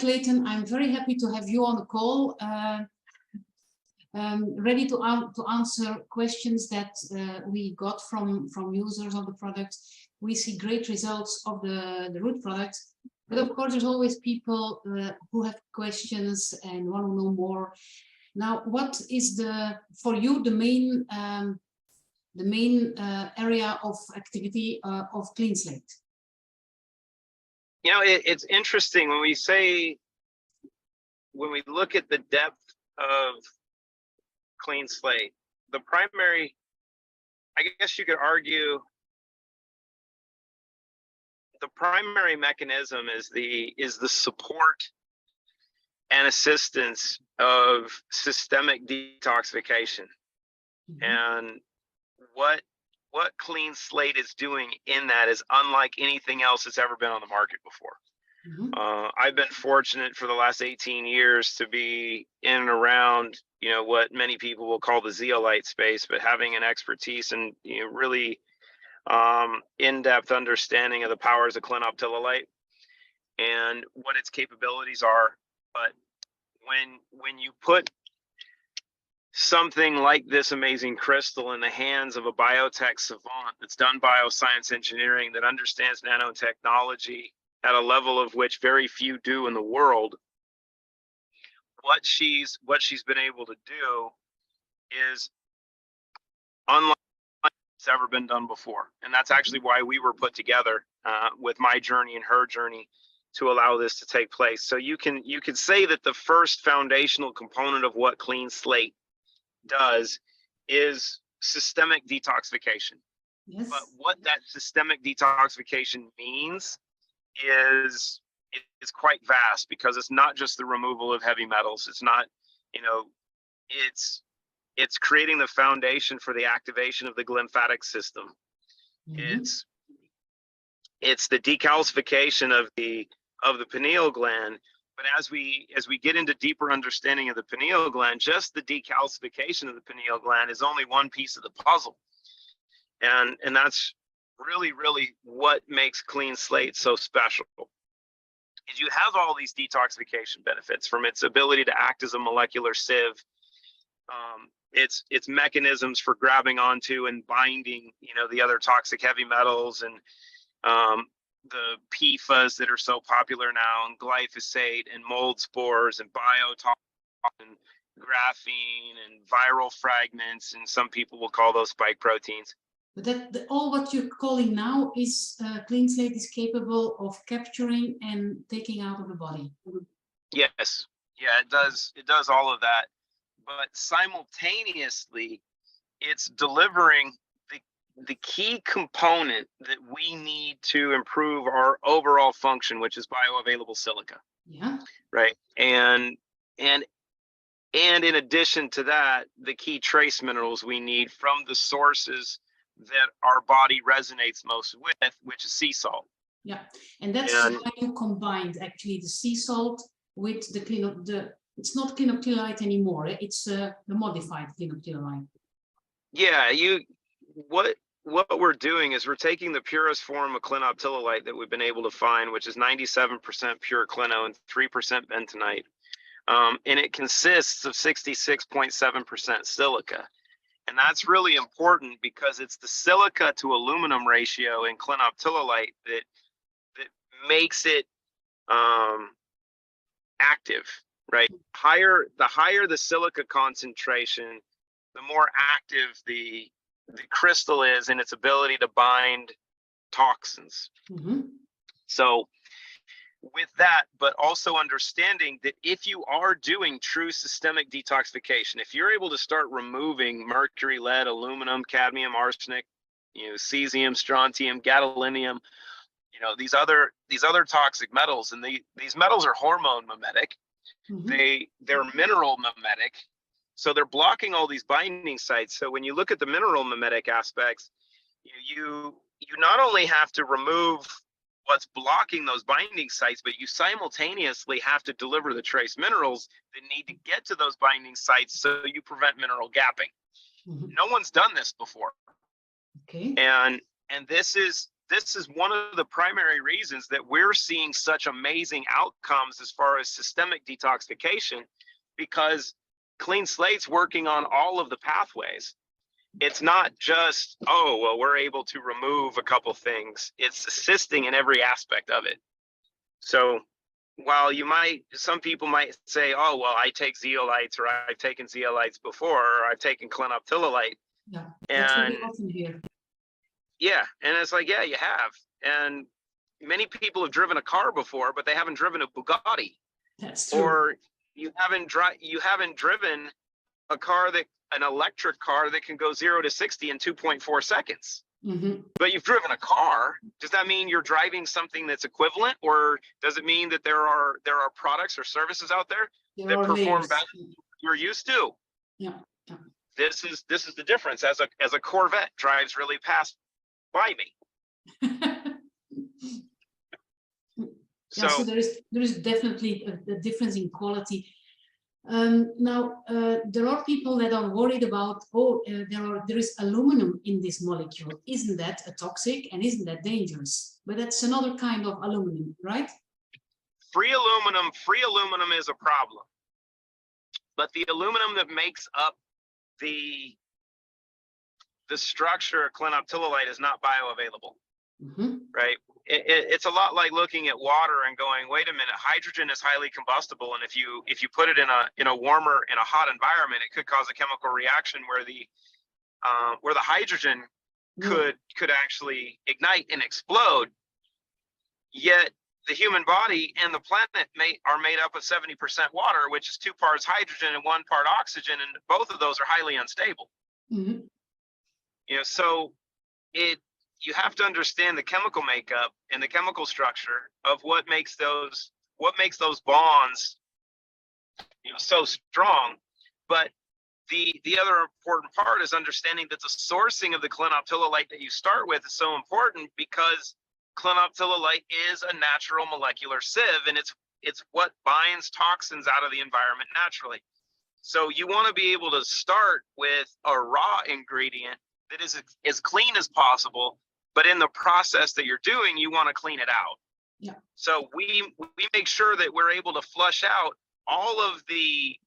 Clayton. I'm very happy to have you on the call, ready to answer questions that we got from users of the product. We see great results of the root product, but of course there's always people who have questions and want to know more. Now, what is for you the main area of activity of Clean Slate? You know, it's interesting when we look at the depth of Clean Slate, the primary, I guess you could argue, the primary mechanism is the support and assistance of systemic detoxification. Mm-hmm. And what Clean Slate is doing in that is unlike anything else that's ever been on the market before. Mm-hmm. I've been fortunate for the last 18 years to be in and around, you know, what many people will call the zeolite space, but having an expertise and, you know, really in-depth understanding of the powers of clinoptilolite and what its capabilities are. But when you put something like this amazing crystal in the hands of a biotech savant that's done bioscience engineering, that understands nanotechnology at a level of which very few do in the world, what she's been able to do is unlike it's ever been done before. And that's actually why we were put together with my journey and her journey to allow this to take place. So you could say that the first foundational component of what Clean Slate does is systemic detoxification. Yes. But what that systemic detoxification means is quite vast, because it's not just the removal of heavy metals. It's not, you know, it's creating the foundation for the activation of the glymphatic system. Mm-hmm. It's the decalcification of the pineal gland. But as we get into deeper understanding of the pineal gland, just the decalcification of the pineal gland is only one piece of the puzzle. And that's really what makes Clean Slate so special. Is you have all these detoxification benefits, from its ability to act as a molecular sieve, its mechanisms for grabbing onto and binding, you know, the other toxic heavy metals, and the PFAS that are so popular now, and glyphosate and mold spores and biotoxins and graphene and viral fragments, and some people will call those spike proteins. But all what you're calling now is Clean Slate is capable of capturing and taking out of the body. Yes, yeah, it does all of that, but simultaneously it's delivering the key component that we need to improve our overall function, which is bioavailable silica. Yeah. Right. And in addition to that, the key trace minerals we need from the sources that our body resonates most with, which is sea salt. Yeah. And that's why you combined actually the sea salt with it's not clinoptilolite anymore. It's the modified clinoptilolite. Yeah, what we're doing is we're taking the purest form of clinoptilolite that we've been able to find, which is 97% pure clino and 3% bentonite. And it consists of 66.7% silica. And that's really important because it's the silica to aluminum ratio in clinoptilolite that makes it active, right? The higher the silica concentration, the more active the crystal is in its ability to bind toxins. Mm-hmm. So with that, but also understanding that if you are doing true systemic detoxification, if you're able to start removing mercury, lead, aluminum, cadmium, arsenic, you know, cesium, strontium, gadolinium, you know, these other toxic metals, and these metals are hormone mimetic. Mm-hmm. They're mineral mimetic. So they're blocking all these binding sites. So when you look at the mineral mimetic aspects, you not only have to remove what's blocking those binding sites, but you simultaneously have to deliver the trace minerals that need to get to those binding sites so you prevent mineral gapping. Mm-hmm. No one's done this before. Okay. And this is this is one of the primary reasons that we're seeing such amazing outcomes as far as systemic detoxification, because Clean Slate's working on all of the pathways. It's not just, oh, well, we're able to remove a couple things. It's assisting in every aspect of it. So while some people might say, oh, well, I take zeolites, or I've taken zeolites before, or I've taken clinoptilolite. Yeah, that's what we And often hear. yeah, and it's like, yeah, you have. And many people have driven a car before, but they haven't driven a Bugatti. That's true. Or you haven't driven an electric car that can go 0 to 60 in 2.4 seconds. Mm-hmm. But you've driven a car. Does that mean you're driving something that's equivalent, or does it mean that there are products or services out there that perform better than you're used to? Yeah. Yeah. This is the difference. As a Corvette drives really fast by me. Yeah, so there is definitely a difference in quality. Now, there are people that are worried about, there is aluminum in this molecule. Isn't that a toxic, and isn't that dangerous? But that's another kind of aluminum, right? Free aluminum is a problem. But the aluminum that makes up the structure of clinoptilolite is not bioavailable. Mm-hmm. Right? It's a lot like looking at water and going, wait a minute, hydrogen is highly combustible, and if you put it in a warmer, in a hot environment, it could cause a chemical reaction where the hydrogen could actually ignite and explode. Yet the human body and the planet are made up of 70% water, which is 2 parts hydrogen and 1 part oxygen, and both of those are highly unstable. Mm-hmm. So you have to understand the chemical makeup and the chemical structure of what makes those bonds, so strong. But the other important part is understanding that the sourcing of the clinoptilolite that you start with is so important, because clinoptilolite is a natural molecular sieve, and it's what binds toxins out of the environment naturally. So you want to be able to start with a raw ingredient that is as clean as possible, but in the process that you're doing, you want to clean it out. Yeah. So we make sure that we're able to flush out all of the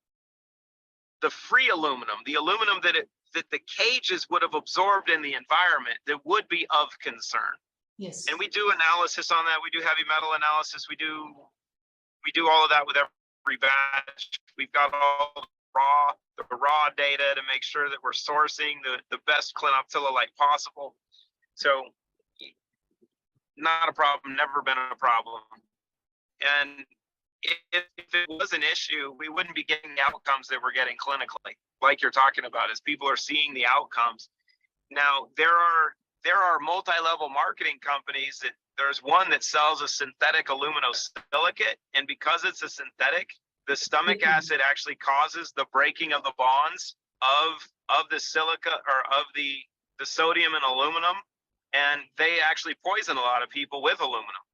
free aluminum, the aluminum that the cages would have absorbed in the environment that would be of concern. Yes. And we do analysis on that. We do heavy metal analysis. We do all of that with every batch. We've got all the raw data to make sure that we're sourcing the best clinoptilolite possible. So not a problem, never been a problem. And if it was an issue, we wouldn't be getting the outcomes that we're getting clinically, like you're talking about, as people are seeing the outcomes. Now, there are multi-level marketing companies that there's one that sells a synthetic aluminosilicate, and because it's a synthetic, the stomach acid actually causes the breaking of the bonds of the silica, or of the sodium and aluminum, and they actually poison a lot of people with aluminum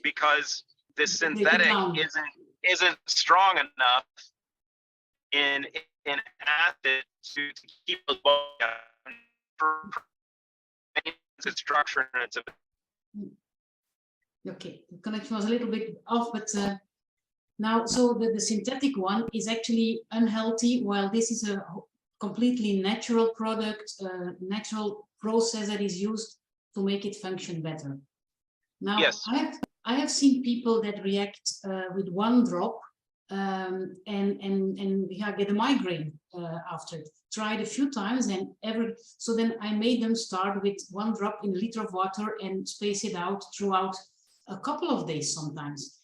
because the synthetic isn't strong enough in acid to keep those bonds its structure and its. Okay, the connection was a little bit off, but now, so the synthetic one is actually unhealthy, while this is a completely natural product, natural process that is used to make it function better. Now, yes. I have seen people that react with 1 drop and get a migraine after it. Tried a few times, and so then I made them start with 1 drop in a liter of water and space it out throughout a couple of days sometimes.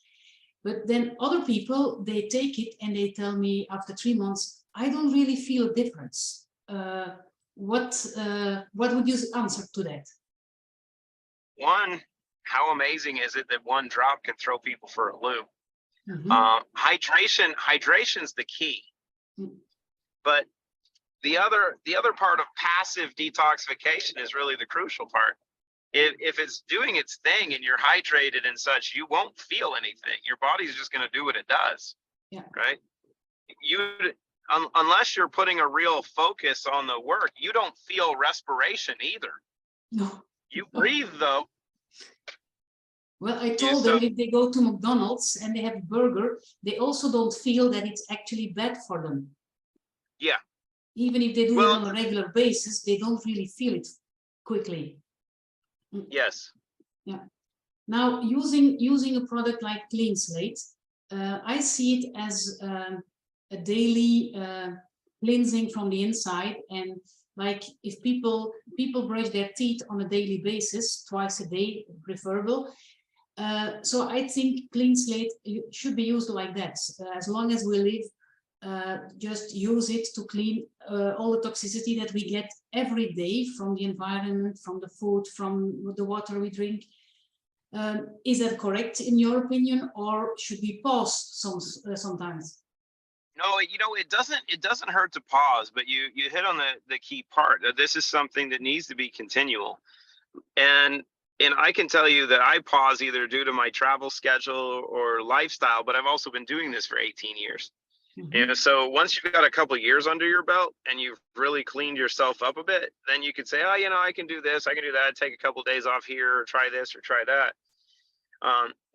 But then other people, they take it and they tell me after 3 months, I don't really feel a difference. What would you answer to that? One, how amazing is it that 1 drop can throw people for a loop? Mm-hmm. Hydration's the key. Mm-hmm. But the other part of passive detoxification is really the crucial part. If it's doing its thing and you're hydrated and such, you won't feel anything. Your body's just going to do what it does. Yeah. Right? Unless you're putting a real focus on the work, you don't feel respiration either. No. You breathe though. Well, I told them if they go to McDonald's and they have a burger, they also don't feel that it's actually bad for them. Yeah. Even if they do it on a regular basis, they don't really feel it quickly. Yes. Yeah. Now, using a product like Clean Slate, I see it as a daily cleansing from the inside. And like if people brush their teeth on a daily basis, twice a day, preferable. So I think Clean Slate should be used like that. As long as we live, just use it to clean all the toxicity that we get every day from the environment, from the food, from the water we drink. Is that correct in your opinion, or should we pause sometimes? No, it doesn't hurt to pause, but you hit on the key part. This is something that needs to be continual. And I can tell you that I pause either due to my travel schedule or lifestyle, but I've also been doing this for 18 years. And so once you've got a couple of years under your belt and you've really cleaned yourself up a bit, then you could say, oh, I can do this, I can do that, take a couple of days off here, or try this or try that.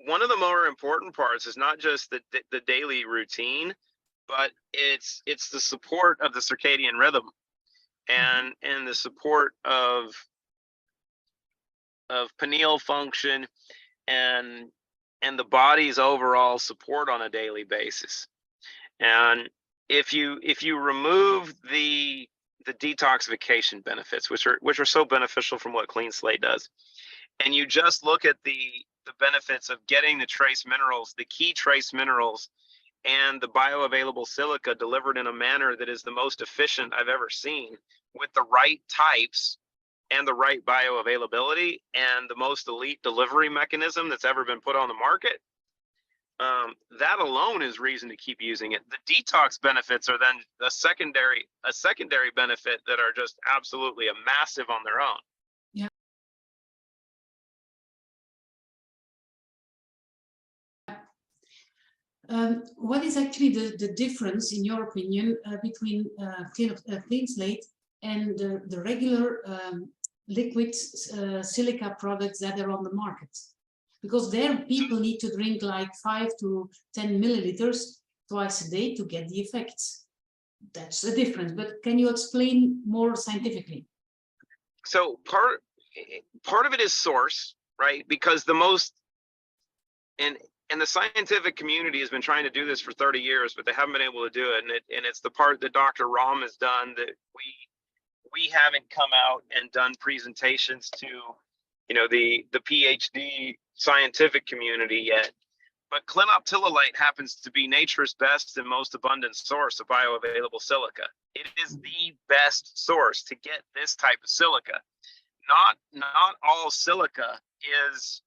One of the more important parts is not just the daily routine, but it's the support of the circadian rhythm and the support of pineal function and the body's overall support on a daily basis. And if you remove the detoxification benefits, which are so beneficial from what Clean Slate does, and you just look at the benefits of getting the trace minerals, the key trace minerals, and the bioavailable silica delivered in a manner that is the most efficient I've ever seen, with the right types and the right bioavailability and the most elite delivery mechanism that's ever been put on the market, that alone is reason to keep using it. The detox benefits are then a secondary benefit that are just absolutely a massive on their own. Yeah. What is actually the difference, in your opinion, between Clean Slate and the regular liquid silica products that are on the market? Because there people need to drink like 5 to 10 milliliters twice a day to get the effects. That's the difference. But can you explain more scientifically? So part of it is source, right? Because the most and the scientific community has been trying to do this for 30 years, but they haven't been able to do it. And it's the part that Dr. Ram has done that we haven't come out and done presentations to, the PhD scientific community yet. But clinoptilolite happens to be nature's best and most abundant source of bioavailable silica. It is the best source to get this type of silica. Not all silica is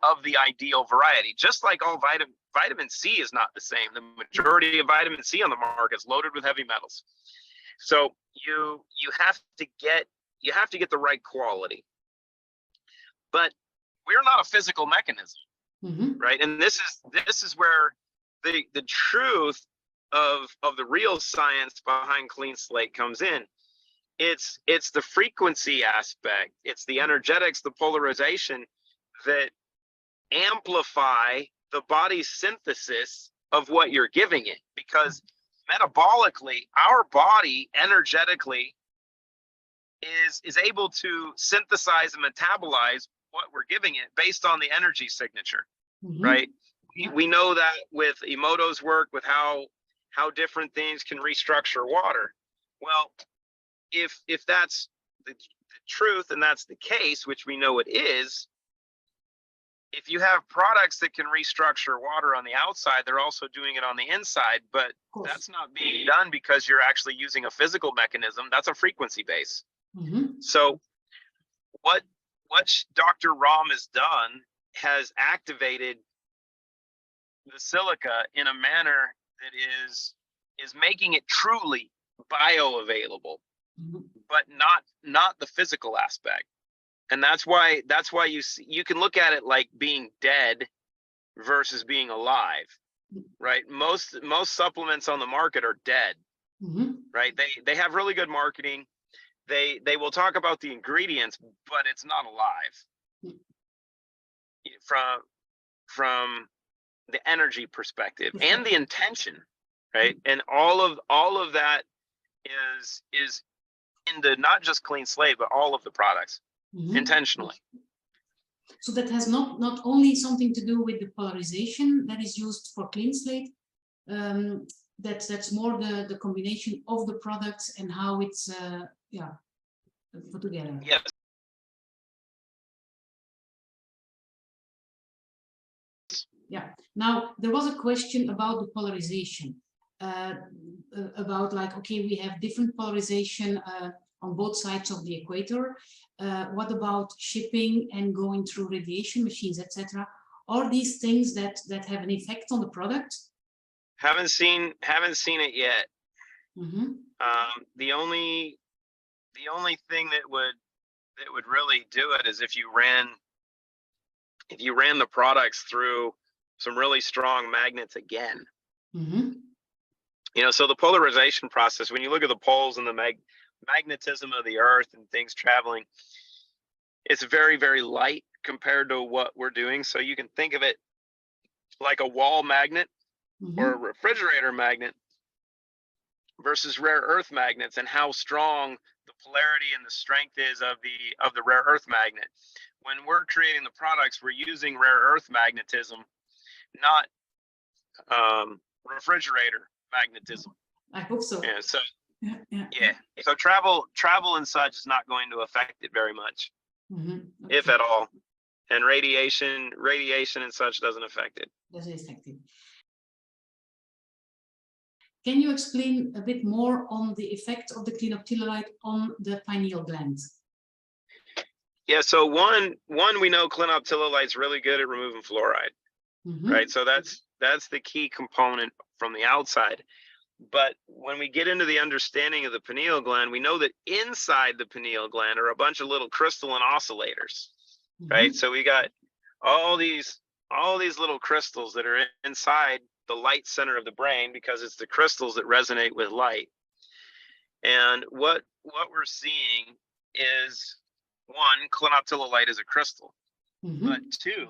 of the ideal variety. Just like all vitamin C is not the same. The majority of vitamin C on the market is loaded with heavy metals. So you have to get the right quality. But we're not a physical mechanism, right? And this is where the truth of the real science behind Clean Slate comes in. It's the frequency aspect, it's the energetics, the polarization that amplify the body's synthesis of what you're giving it. Because metabolically, our body energetically is able to synthesize and metabolize what we're giving it based on the energy signature, right? We know that with Emoto's work, with how different things can restructure water. Well, if that's the truth and that's the case, which we know it is, if you have products that can restructure water on the outside, they're also doing it on the inside, but that's not being done because you're actually using a physical mechanism. That's a frequency base. So what Dr. Ram has done has activated the silica in a manner that is making it truly bioavailable, but not the physical aspect. And that's why you can look at it like being dead versus being alive, right? Most supplements on the market are dead, right? They have really good marketing. They will talk about the ingredients, but it's not alive. from the energy perspective and the intention, right? And all of that is in the, not just Clean Slate, but all of the products, intentionally. So that has not only something to do with the polarization that is used for Clean Slate, that's more the combination of the products and how it's put together. Yes. Yeah. Now there was a question about the polarization, about like, okay, we have different polarization on both sides of the equator. What about shipping and going through radiation machines, etc.? Are these things that have an effect on the product? Haven't seen it yet. Mm-hmm. The only thing that would really do it is if you ran the products through some really strong magnets again. Mm-hmm. You know, so the polarization process, when you look at the poles and the magnetism of the earth and things traveling, it's very, very light compared to what we're doing. So you can think of it like a wall magnet or a refrigerator magnet versus rare earth magnets, and how strong the polarity and the strength is of the rare earth magnet. When we're creating the products, we're using rare earth magnetism, not refrigerator magnetism. I hope so. Yeah. So yeah. So travel and such is not going to affect it very much, Okay. if at all. And radiation and such doesn't affect it. Doesn't affect it. Can you explain a bit more on the effect of the clean telluride on the pineal gland? Yeah, so one we know clinoptilolite is really good at removing fluoride, right? So that's the key component from the outside. But when we get into the understanding of the pineal gland, we know that inside the pineal gland are a bunch of little crystalline oscillators, right? So we got all these little crystals that are inside the light center of the brain, because it's the crystals that resonate with light. And what we're seeing is, one, clinoptilolite is a crystal, but two,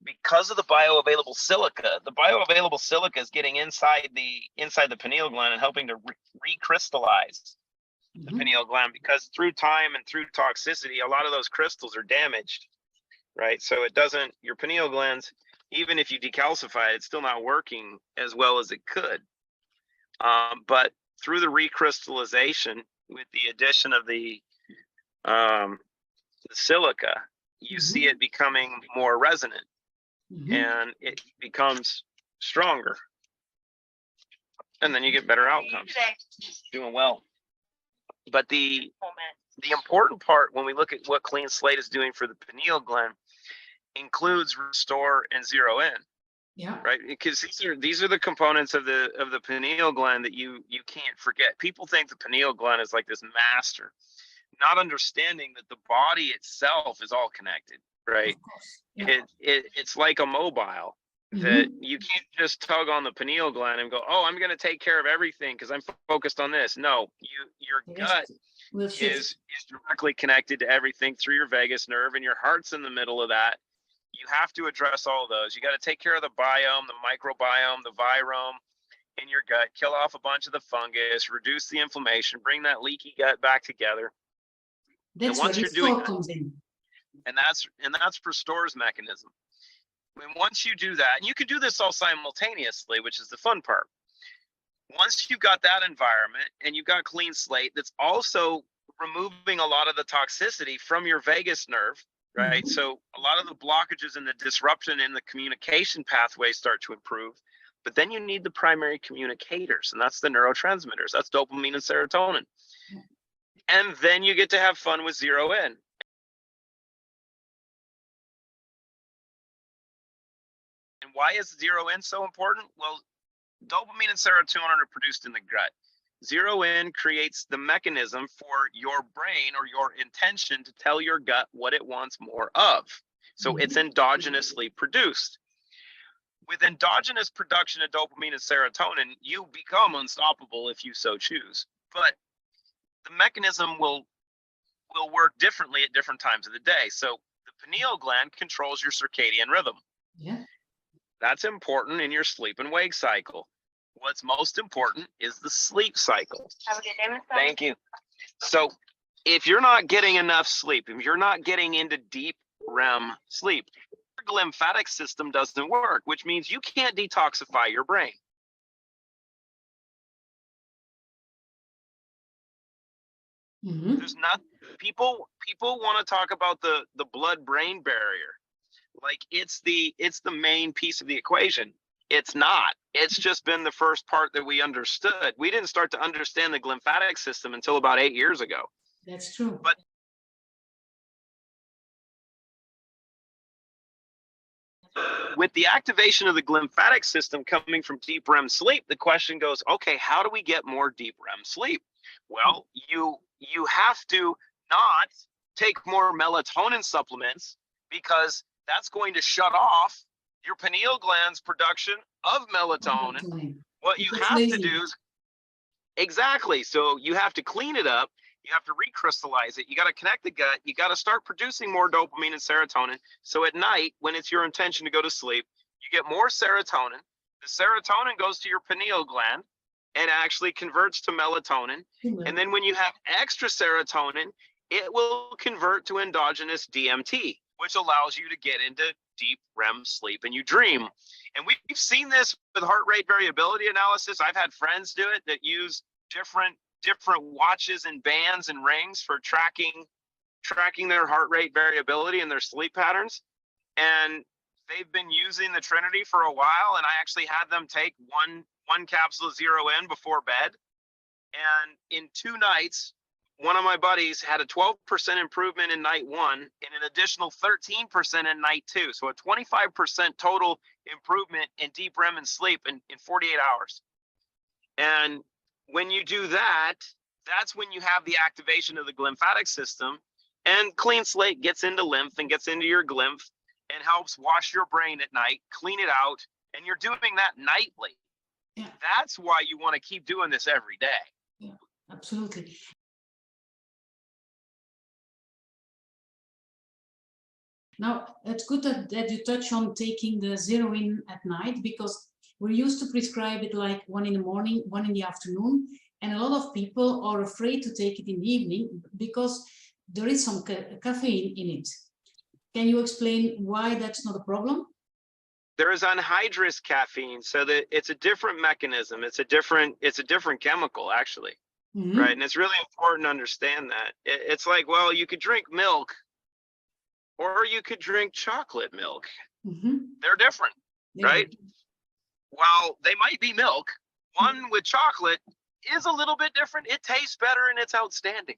because of the bioavailable silica is getting inside the pineal gland and helping to recrystallize the pineal gland, because through time and through toxicity, a lot of those crystals are damaged, right? So your pineal glands, even if you decalcify it, it's still not working as well as it could. But through the recrystallization, with the addition of the silica, you see it becoming more resonant, and it becomes stronger, and then you get better outcomes. Doing well. But the important part when we look at what Clean Slate is doing for the pineal gland includes restore and zero in. Yeah. Right. Because these are the components of the pineal gland that you can't forget. People think the pineal gland is like this master, not understanding that the body itself is all connected. Right. Yeah. It's like a mobile that you can't just tug on the pineal gland and go, oh, I'm going to take care of everything because I'm focused on this. No, your gut is directly connected to everything through your vagus nerve, and your heart's in the middle of that. You have to address all those. You got to take care of the biome, the microbiome, the virome in your gut, kill off a bunch of the fungus, reduce the inflammation, bring that leaky gut back together. That's where restore comes in. And that's Restore's mechanism. I mean, once you do that, and you can do this all simultaneously, which is the fun part. Once you've got that environment and you've got Clean Slate that's also removing a lot of the toxicity from your vagus nerve, right? So a lot of the blockages and the disruption in the communication pathways start to improve. But then you need the primary communicators, and that's the neurotransmitters. That's dopamine and serotonin. And then you get to have fun with zero in. And why is zero in so important? Well, dopamine and serotonin are produced in the gut. Zero in creates the mechanism for your brain or your intention to tell your gut what it wants more of. So it's endogenously produced. With endogenous production of dopamine and serotonin, you become unstoppable if you so choose. But the mechanism will work differently at different times of the day. So The pineal gland controls your circadian rhythm. Yeah. That's important in your sleep and wake cycle. What's most important is the sleep cycle. Have a good day, Miss. Thank you. So if you're not getting enough sleep, if you're not getting into deep REM sleep, your lymphatic system doesn't work, which means you can't detoxify your brain. Mm-hmm. There's not people want to talk about the blood-brain barrier like it's the main piece of the equation. It's not. It's just been the first part that we understood. We didn't start to understand the lymphatic system until about 8 years ago. That's true. But with the activation of the lymphatic system coming from deep REM sleep, the question goes, okay, how do we get more deep REM sleep? Well, you have to not take more melatonin supplements because that's going to shut off your pineal gland's production of melatonin. What you have to do is, exactly, so you have to clean it up. You have to recrystallize it. You got to connect the gut. You got to start producing more dopamine and serotonin. So at night, when it's your intention to go to sleep, you get more serotonin. The serotonin goes to your pineal gland and actually converts to melatonin. And then when you have extra serotonin, it will convert to endogenous DMT, which allows you to get into deep REM sleep and you dream. And we've seen this with heart rate variability analysis. I've had friends do it that use different watches and bands and rings for tracking their heart rate variability and their sleep patterns. And they've been using the Trinity for a while. And I actually had them take one capsule of 0N before bed. And in 2 nights, one of my buddies had a 12% improvement in night 1 and an additional 13% in night 2. So a 25% total improvement in deep REM and sleep in 48 hours. And when you do that, that's when you have the activation of the lymphatic system, and Clean Slate gets into lymph and gets into your glymph and helps wash your brain at night, clean it out, and you're doing that nightly. Yeah. That's why you want to keep doing this every day. Yeah, absolutely. Now, it's good that you touch on taking the 0 at night, because we're used to prescribe it like 1 in the morning, 1 in the afternoon. And a lot of people are afraid to take it in the evening because there is some caffeine in it. Can you explain why that's not a problem? There is anhydrous caffeine, so that it's a different mechanism. It's a different chemical, actually. Mm-hmm. Right? And it's really important to understand that. It's like, well, you could drink milk or you could drink chocolate milk. Mm-hmm. They're different, yeah. Right? While they might be milk, one with chocolate is a little bit different. It tastes better and it's outstanding.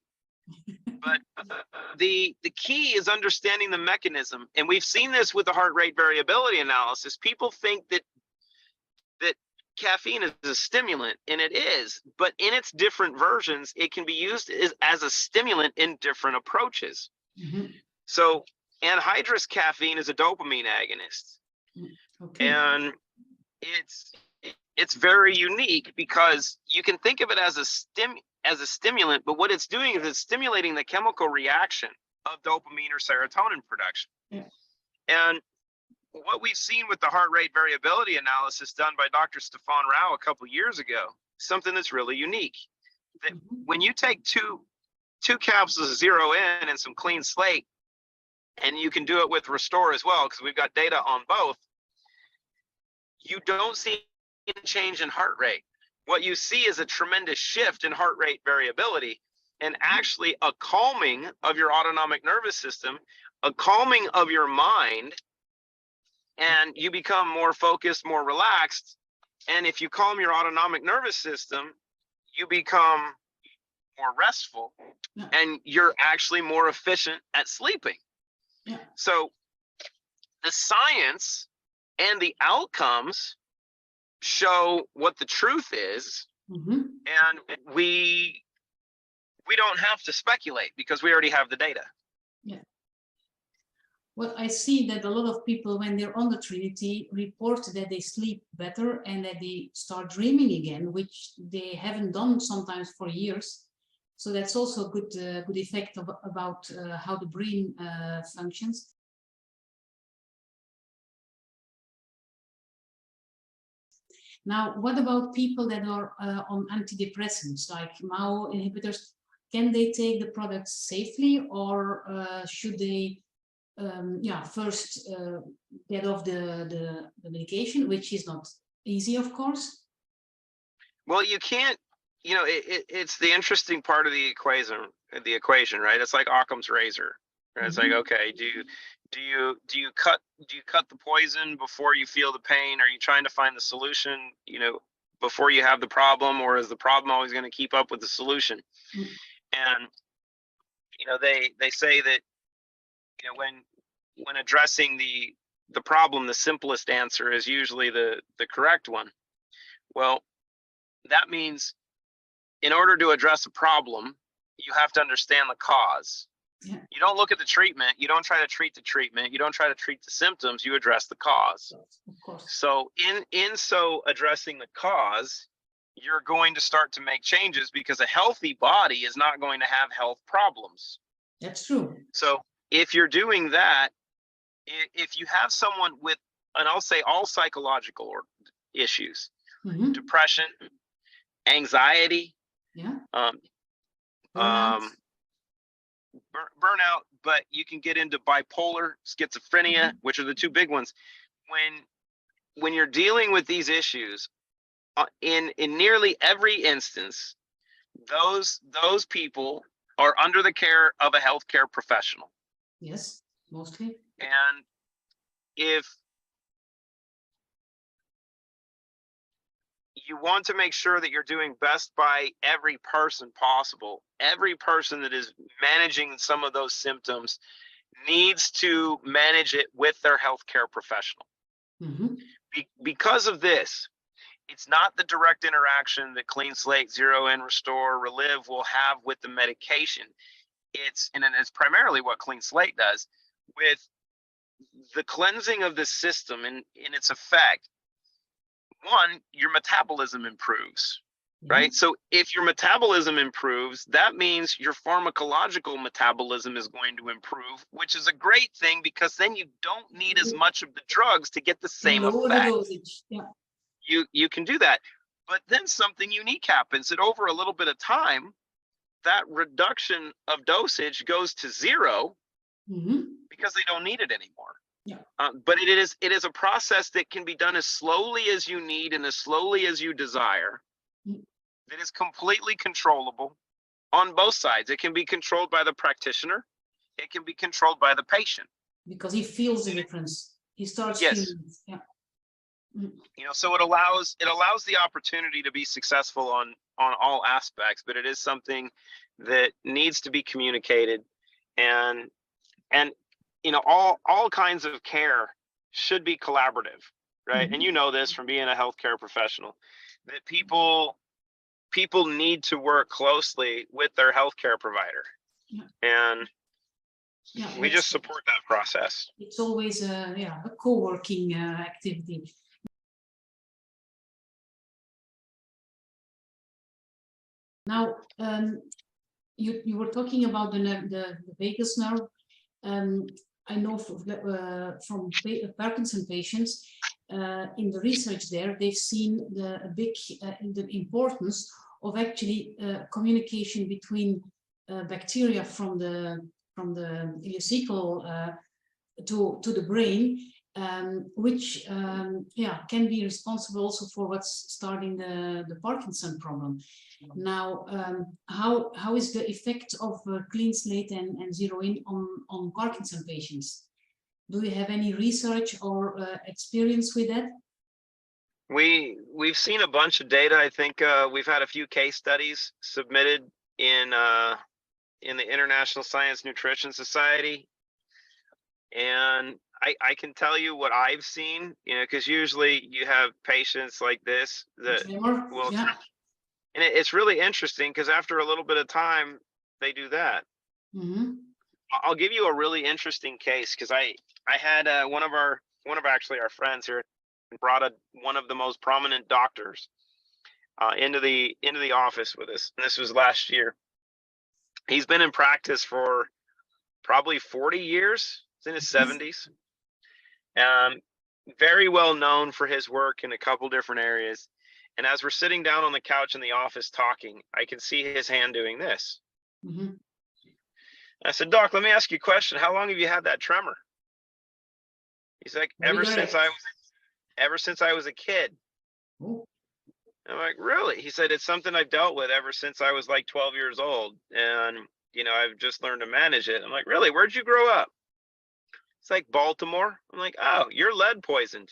But the key is understanding the mechanism. And we've seen this with the heart rate variability analysis. People think that caffeine is a stimulant, and it is, but in its different versions, it can be used as a stimulant in different approaches. Mm-hmm. So anhydrous caffeine is a dopamine agonist. Okay. And it's very unique because you can think of it as a stimulant, but what it's doing is it's stimulating the chemical reaction of dopamine or serotonin production. Yeah. And what we've seen with the heart rate variability analysis done by Dr. Stefan Rao a couple years ago, something that's really unique. That when you take two capsules of 0N and some Clean Slate, and you can do it with Restore as well, because we've got data on both, you don't see a change in heart rate. What you see is a tremendous shift in heart rate variability and actually a calming of your autonomic nervous system, a calming of your mind, and you become more focused, more relaxed. And if you calm your autonomic nervous system, you become more restful, and you're actually more efficient at sleeping. Yeah. So the science and the outcomes show what the truth is, mm-hmm. and we don't have to speculate because we already have the data. Yeah. Well, I see that a lot of people, when they're on the Trinity, report that they sleep better and that they start dreaming again, which they haven't done sometimes for years. So that's also a good effect about how the brain functions. Now, what about people that are on antidepressants like MAO inhibitors? Can they take the products safely, or should they first get off the medication, which is not easy, of course? Well, you can't, it's the interesting part of the equation, right? It's like Occam's razor. Right? It's like, okay, do you cut the poison before you feel the pain? Are you trying to find the solution, before you have the problem, or is the problem always going to keep up with the solution? And they say that when addressing the problem, the simplest answer is usually the correct one. Well, that means in order to address a problem, you have to understand the cause. Yeah. You don't look at the treatment. You don't try to treat the treatment. You don't try to treat the symptoms. You address the cause. Of course. So in so addressing the cause, you're going to start to make changes, because a healthy body is not going to have health problems. That's true. So if you're doing that, if you have someone with, and I'll say all psychological issues, depression, anxiety, burnout. Burnout, but you can get into bipolar, schizophrenia, which are the two big ones. When you're dealing with these issues, in nearly every instance, those people are under the care of a healthcare professional. Yes, mostly. And if you want to make sure that you're doing best by every person possible, every person that is managing some of those symptoms needs to manage it with their healthcare professional. Because of this, it's not the direct interaction that Clean Slate, Zero In, Restore, Relive will have with the medication. It's primarily what Clean Slate does with the cleansing of the system and in its effect. One, your metabolism improves, right? So if your metabolism improves, that means your pharmacological metabolism is going to improve, which is a great thing, because then you don't need as much of the drugs to get the same lower effect. The dosage. Yeah. You can do that. But then something unique happens, that over a little bit of time, that reduction of dosage goes to zero because they don't need it anymore. Yeah. But it is a process that can be done as slowly as you need and as slowly as you desire. That is completely controllable on both sides. It can be controlled by the practitioner. It can be controlled by the patient. Because he feels the difference. He starts Yes. feeling it. Yeah. So it allows the opportunity to be successful on all aspects, but it is something that needs to be communicated, and all kinds of care should be collaborative, right? And you know this from being a healthcare professional, that people need to work closely with their healthcare provider, and we just support that process. It's always a co-working activity. Now, you were talking about the vagus nerve. I know from Parkinson patients, in the research there, they've seen the importance of actually communication between bacteria from the ileocecal to the brain, which can be responsible also for what's starting the Parkinson problem. Now, how is the effect of Clean Slate and Zero In on Parkinson patients? Do you have any research or experience with that? We've seen a bunch of data. I think we've had a few case studies submitted in the International Science Nutrition Society, and I can tell you what I've seen, because usually you have patients like this that will, and it's really interesting because after a little bit of time, they do that. I'll give you a really interesting case, because I had one of our friends here brought one of the most prominent doctors into the office with us, and this was last year. He's been in practice for probably 40 years. He's in his 70s. Very well known for his work in a couple different areas. And as we're sitting down on the couch in the office talking, I can see his hand doing this. Mm-hmm. I said, Doc, let me ask you a question. How long have you had that tremor? He's like, ever since I was a kid. Oh. I'm like, really? He said, it's something I've dealt with ever since I was like 12 years old. And, you know, I've just learned to manage it. I'm like, really? Where'd you grow up? It's like Baltimore. I'm like, oh, you're lead poisoned.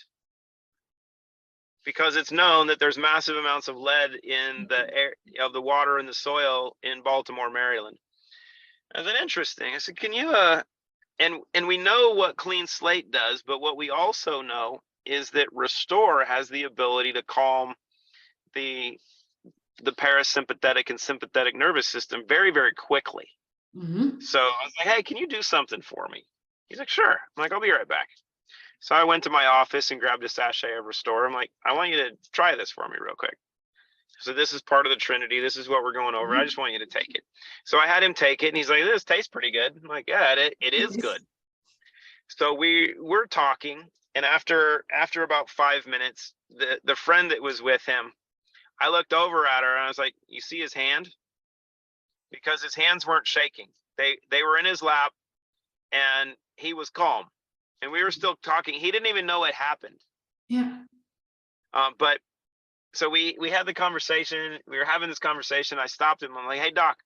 Because it's known that there's massive amounts of lead in the air, of the water in the soil in Baltimore, Maryland. I said, interesting. I said, can you, and we know what Clean Slate does, but what we also know is that Restore has the ability to calm the parasympathetic and sympathetic nervous system very, very quickly. Mm-hmm. So I was like, hey, can you do something for me? He's like, sure. I'm like, I'll be right back. So I went to my office and grabbed a sachet of Restore. I'm like, I want you to try this for me real quick. So this is part of the Trinity. This is what we're going over. I just want you to take it. So I had him take it, and he's like, this tastes pretty good. I'm like, yeah, it is good. So we're talking, and after about 5 minutes, the friend that was with him, I looked over at her and I was like, you see his hand? Because his hands weren't shaking. They were in his lap, and he was calm. And we were still talking. He didn't even know it happened. Yeah. But so we had the conversation. We were having this conversation. I stopped him. I'm like, hey, Doc,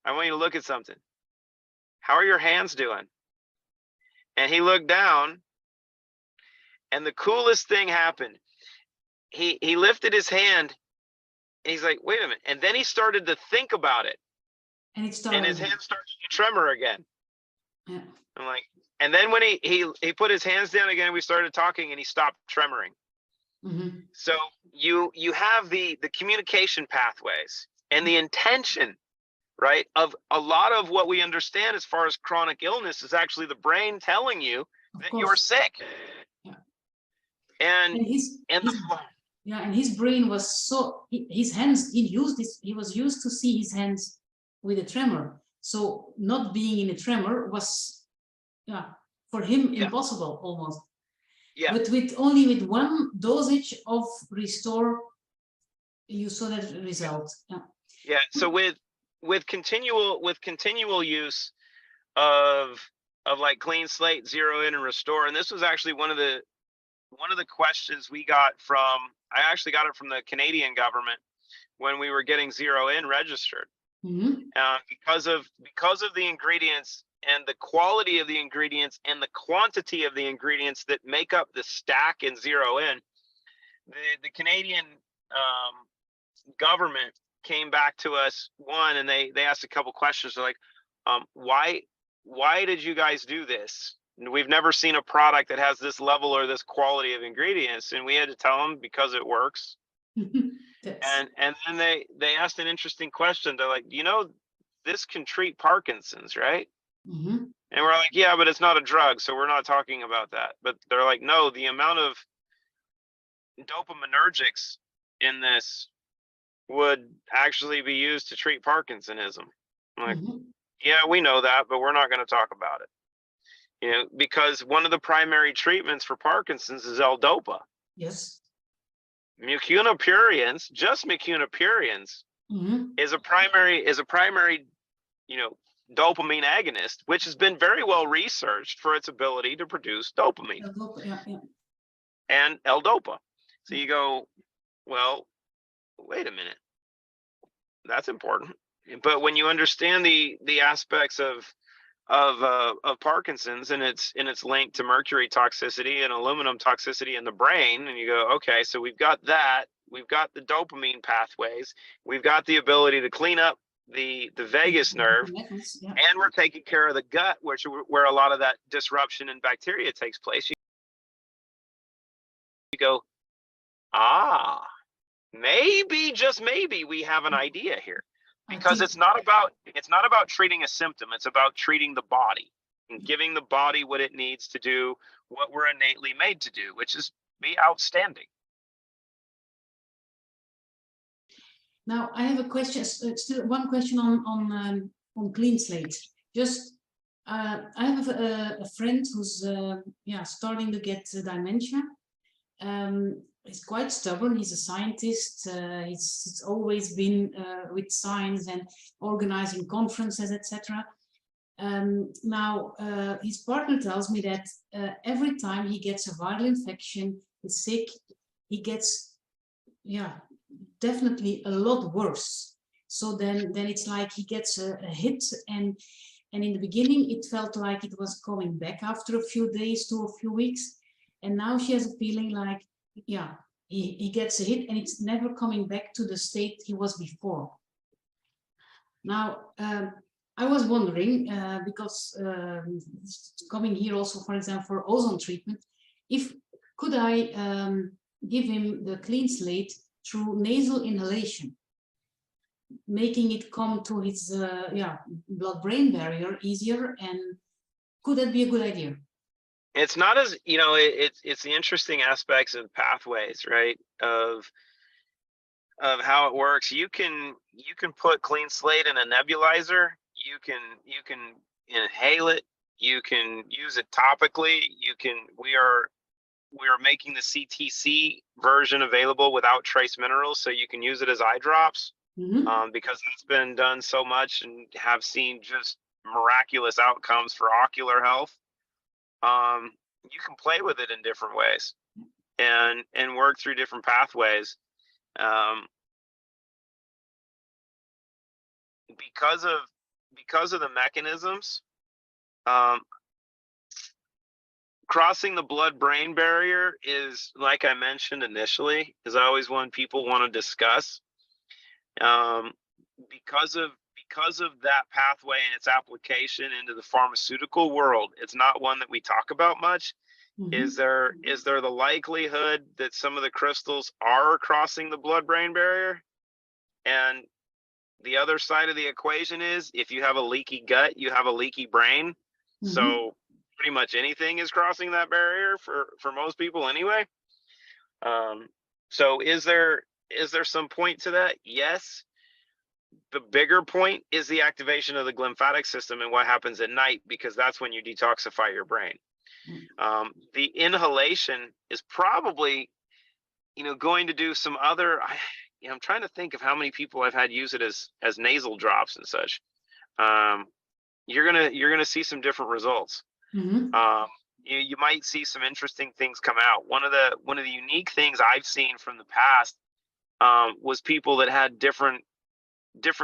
I want you to look at something. How are your hands doing? And he looked down, and the coolest thing happened. He lifted his hand, and he's like, wait a minute. And then he started to think about it. And his hand started to tremor again. Yeah. I'm like, and then when he put his hands down again, we started talking, and he stopped tremoring. Mm-hmm. So you have the communication pathways and the intention, right, of a lot of what we understand as far as chronic illness is actually the brain telling you that you're sick. Yeah. And his brain was so, his hands, he was used to see his hands with a tremor. So not being in a tremor was, for him impossible almost. Yeah. But only with one dosage of Restore, you saw that result. Yeah. Yeah. So with continual use of like Clean Slate, Zero In, and Restore, and this was actually one of the questions we got from. I actually got it from the Canadian government when we were getting Zero In registered. Mm-hmm. Because of the ingredients and the quality of the ingredients and the quantity of the ingredients that make up the stack in Zero In, the Canadian government came back to us and they asked a couple questions. They're like, why did you guys do this? We've never seen a product that has this level or this quality of ingredients. And we had to tell them because it works. And then they asked an interesting question. They're like, this can treat Parkinson's, right? Mm-hmm. And we're like, yeah, but it's not a drug, so we're not talking about that. But they're like, no, the amount of dopaminergics in this would actually be used to treat Parkinsonism. I'm like, mm-hmm. Yeah, we know that, but we're not going to talk about it. Because one of the primary treatments for Parkinson's is L-Dopa. Yes. Mucunapurians, just mucunapurians, mm-hmm. is a primary, dopamine agonist, which has been very well researched for its ability to produce dopamine. L-Dopa, yeah. And L-Dopa. So you go, well, wait a minute, that's important. But when you understand the aspects of Parkinson's and its link to mercury toxicity and aluminum toxicity in the brain, and you go, okay, so we've got that, we've got the dopamine pathways, we've got the ability to clean up the vagus nerve, and we're taking care of the gut, where a lot of that disruption in bacteria takes place. You go, maybe, just maybe, we have an idea here. Because it's not about treating a symptom. It's about treating the body and giving the body what it needs to do what we're innately made to do, which is be outstanding. Now I have a question. Still one question on on Clean Slate. Just I have a friend who's starting to get dementia. He's quite stubborn. He's a scientist. He's always been with science and organizing conferences, etc. Now, his partner tells me that every time he gets a viral infection, he's sick, he gets, definitely a lot worse. So then it's like he gets a hit, and in the beginning it felt like it was coming back after a few days to a few weeks, and now she has a feeling like, he gets a hit and it's never coming back to the state he was before. Now, I was wondering, because coming here also, for example, for ozone treatment, could I give him the Clean Slate through nasal inhalation, making it come to his blood-brain barrier easier, and could that be a good idea? It's not as, it's the interesting aspects of pathways, right? Of how it works. You can put Clean Slate in a nebulizer. You can inhale it. You can use it topically. We are making the CTC version available without trace minerals, so you can use it as eye drops. Because it's been done so much and have seen just miraculous outcomes for ocular health. You can play with it in different ways and work through different pathways. Because of the mechanisms, crossing the blood-brain barrier is, like I mentioned initially, is always one people want to discuss. Because of that pathway and its application into the pharmaceutical world, it's not one that we talk about much. Is there the likelihood that some of the crystals are crossing the blood-brain barrier? And the other side of the equation is, if you have a leaky gut, you have a leaky brain. So pretty much anything is crossing that barrier for most people anyway. So is there some point to that? Yes. The bigger point is the activation of the glymphatic system and what happens at night, because that's when you detoxify your brain. The inhalation is probably, going to do some other. I'm trying to think of how many people I've had use it as nasal drops and such. You're gonna see some different results. You might see some interesting things come out. One of the unique things I've seen from the past was people that had different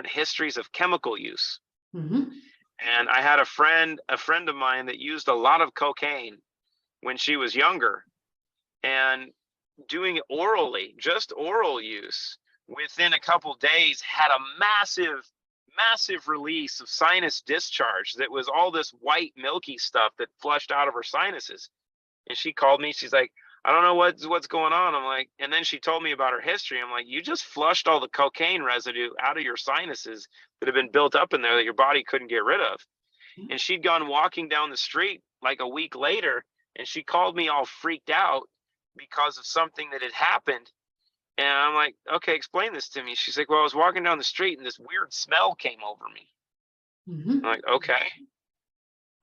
histories of chemical use. And I had a friend of mine that used a lot of cocaine when she was younger, and doing it orally, just oral use, within a couple days had a massive release of sinus discharge that was all this white milky stuff that flushed out of her sinuses. And she called me, she's like, I don't know what's going on. I'm like, and then she told me about her history. I'm like, you just flushed all the cocaine residue out of your sinuses that have been built up in there that your body couldn't get rid of. And she'd gone walking down the street like a week later, and she called me all freaked out because of something that had happened. And I'm like, okay, explain this to me. She's like, well, I was walking down the street and this weird smell came over me. I'm like, okay.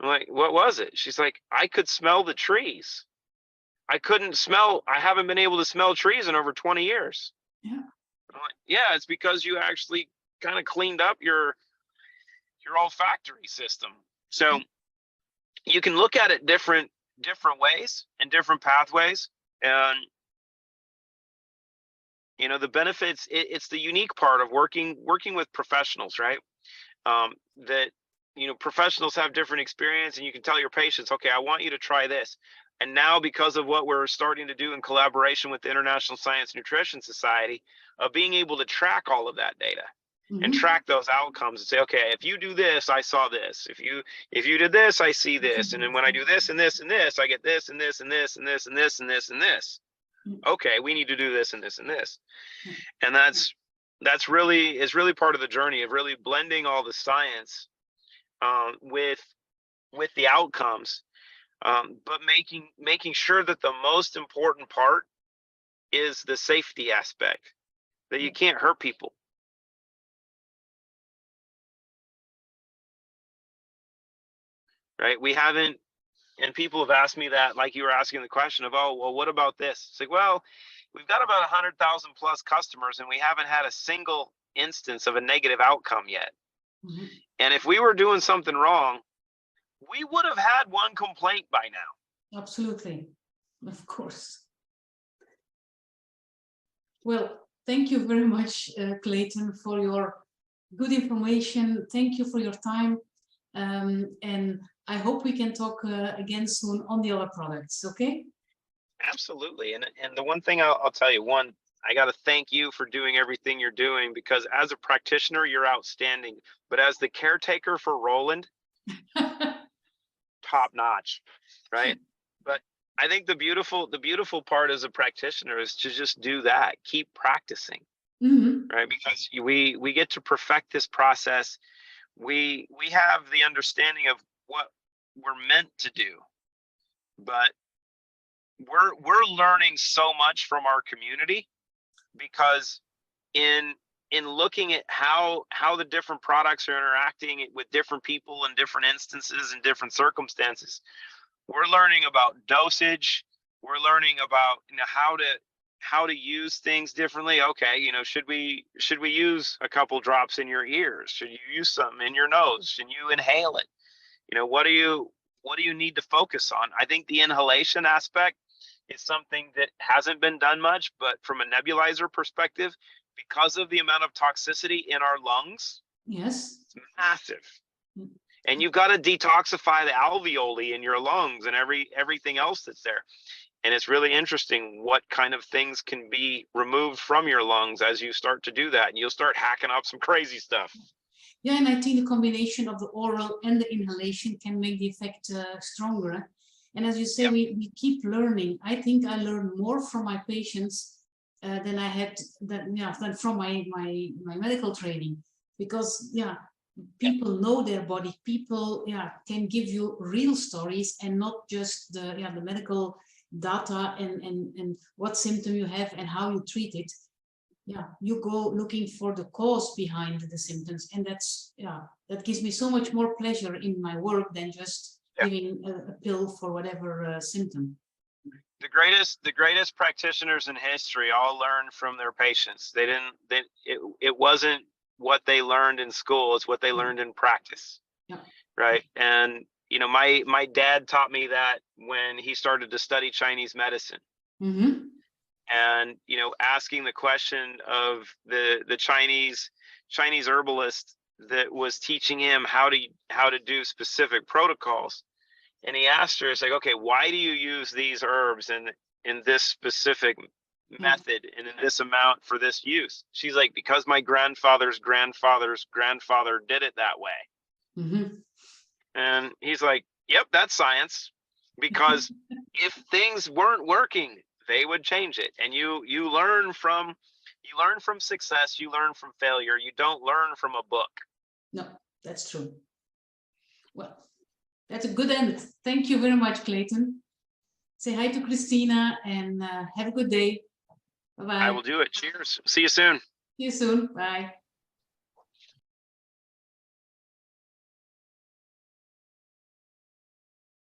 I'm like, what was it? She's like, I could smell the trees. I haven't been able to smell trees in over 20 years. I'm like, yeah, it's because you actually kind of cleaned up your olfactory system. So you can look at it different ways and different pathways. And the benefits, it's the unique part of working with professionals, right? That professionals have different experience, and you can tell your patients, okay, I want you to try this. And now, because of what we're starting to do in collaboration with the International Science Nutrition Society, of being able to track all of that data and track those outcomes and say, okay, if you do this, I saw this. If you did this, I see this. And then when I do this and this and this, I get this and this and this and this and this and this and this. Okay, we need to do this and this and this. And that's really part of the journey of really blending all the science with the outcomes. But making sure that the most important part is the safety aspect, that you can't hurt people. right? We haven't, and people have asked me that, like you were asking the question of, oh, well, what about this? It's like, well, we've got about 100,000 plus customers and we haven't had a single instance of a negative outcome yet. Mm-hmm. And if we were doing something wrong, we would have had one complaint by now. Absolutely, of course. Well, thank you very much, Clayton, for your good information. Thank you for your time. And I hope we can talk again soon on the other products, okay? Absolutely. And the one thing I'll tell you, one, I got to thank you for doing everything you're doing, because as a practitioner, you're outstanding. But as the caretaker for Roland, top notch, right? But I think the beautiful part as a practitioner is to just do that, keep practicing, Mm-hmm. right? Because we get to perfect this process. We have the understanding of what we're meant to do, but we're learning so much from our community, because in looking at how the different products are interacting with different people in different instances and different circumstances, we're learning about dosage. We're learning about, how to use things differently. Okay, should we use a couple drops in your ears? Should you use some in your nose? Should you inhale it? What do you need to focus on? I think the inhalation aspect is something that hasn't been done much, but from a nebulizer perspective, because of the amount of toxicity in our lungs, Yes, it's massive. And you've got to detoxify the alveoli in your lungs and everything else that's there. And it's really interesting what kind of things can be removed from your lungs as you start to do that. And you'll start hacking up some crazy stuff. yeah, and I think the combination of the oral and the inhalation can make the effect stronger. And as you say, Yep. we keep learning. I think I learn more from my patients than I had than from my medical training, because people know their body. People can give you real stories and not just the medical data and what symptom you have and how you treat it. You go looking for the cause behind the symptoms, and that gives me so much more pleasure in my work than just giving a pill for whatever symptom. The greatest practitioners in history all learned from their patients. It wasn't what they learned in school, it's what they learned in practice. Right. And my dad taught me that when he started to study Chinese medicine. Mm-hmm. And asking the question of the Chinese herbalist that was teaching him how to do specific protocols, and he asked her, it's like, okay, why do you use these herbs in this specific method and in this amount for this use? She's like, because my grandfather's grandfather's grandfather did it that way. Mm-hmm. And he's like, yep, that's science, because if things weren't working, they would change it. And you learn from success, you learn from failure. You don't learn from a book. No, that's true. Well, that's a good end. Thank you very much, Clayton. Say hi to Christina and have a good day. Bye-bye. I will do it. Cheers. See you soon. See you soon. Bye.